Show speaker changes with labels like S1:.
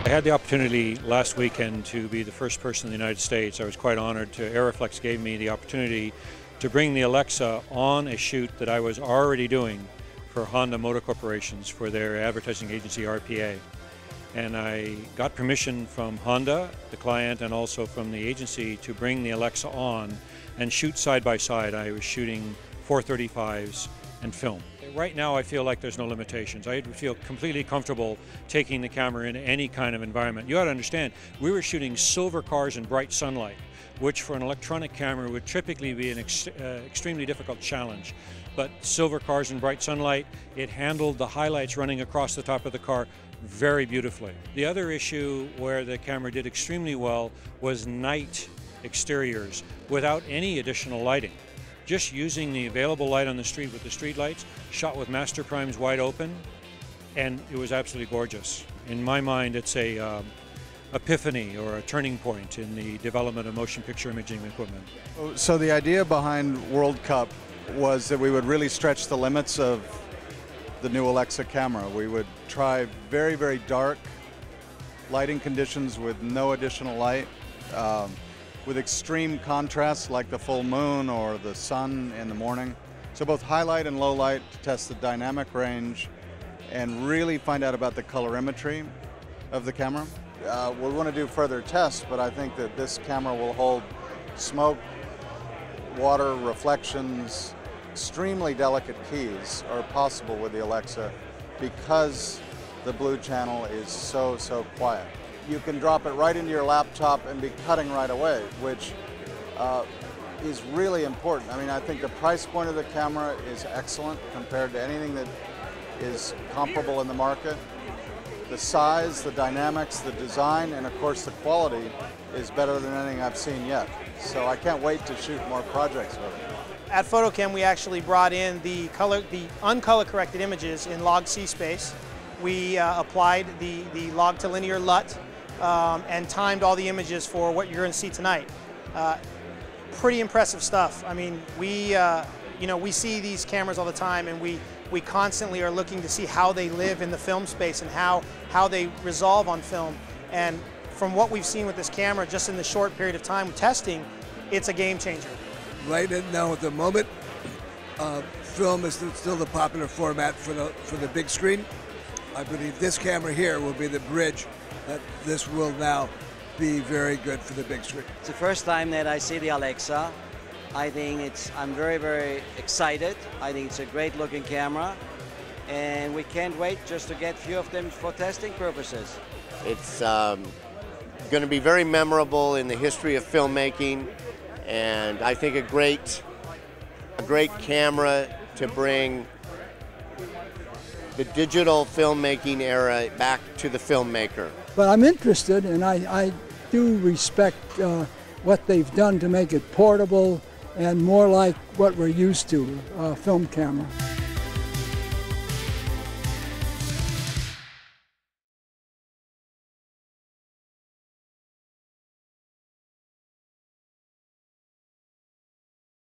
S1: I had the opportunity last weekend to be the first person in the United States. I was quite honored to. ARRI gave me the opportunity to bring the Alexa on a shoot that I was already doing for Honda Motor Corporations for their advertising agency RPA. And I got permission from Honda, the client, and also from the agency to bring the Alexa on and shoot side by side. I was shooting 435s and film. Right now I feel like there's no limitations. I feel completely comfortable taking the camera into any kind of environment. You got to understand, we were shooting silver cars in bright sunlight, which for an electronic camera would typically be an extremely difficult challenge. But silver cars in bright sunlight, it handled the highlights running across the top of the car very beautifully. The other issue where the camera did extremely well was night exteriors without any additional lighting. Just using the available light on the street with the street lights, shot with master primes wide open, and it was absolutely gorgeous. In my mind, it's a epiphany or a turning point in the development of motion picture imaging equipment.
S2: So the idea behind World Cup was that we would really stretch the limits of the new Alexa camera. We would try very, very dark lighting conditions with no additional light, with extreme contrast like the full moon or the sun in the morning. So both highlight and low light to test the dynamic range and really find out about the colorimetry of the camera. We want to do further tests, but I think that this camera will hold smoke, water, reflections. Extremely delicate keys are possible with the Alexa because the blue channel is so quiet. You can drop it right into your laptop and be cutting right away, which is really important. I mean, I think the price point of the camera is excellent compared to anything that is comparable in the market. The size, the dynamics, the design, and of course the quality is better than anything I've seen yet. So I can't wait to shoot more projects with it.
S3: At Fotokem, we actually brought in the uncolor corrected images in log C space. We applied the log to linear LUT and timed all the images for what you're going to see tonight. Pretty impressive stuff. I mean, we see these cameras all the time, and we constantly are looking to see how they live in the film space and how they resolve on film. And from what we've seen with this camera, just in the short period of time of testing, it's a game changer.
S4: Right now at the moment, film is still the popular format for the big screen. I believe this camera here will be the bridge that this will now be very good for the big screen.
S5: It's the first time that I see the Alexa. I think I'm very, very excited. I think it's a great looking camera, and we can't wait just to get a few of them for testing purposes.
S6: It's going to be very memorable in the history of filmmaking, and I think a great camera to bring the digital filmmaking era back to the filmmaker.
S7: But I'm interested, and I do respect what they've done to make it portable and more like what we're used to, a film camera.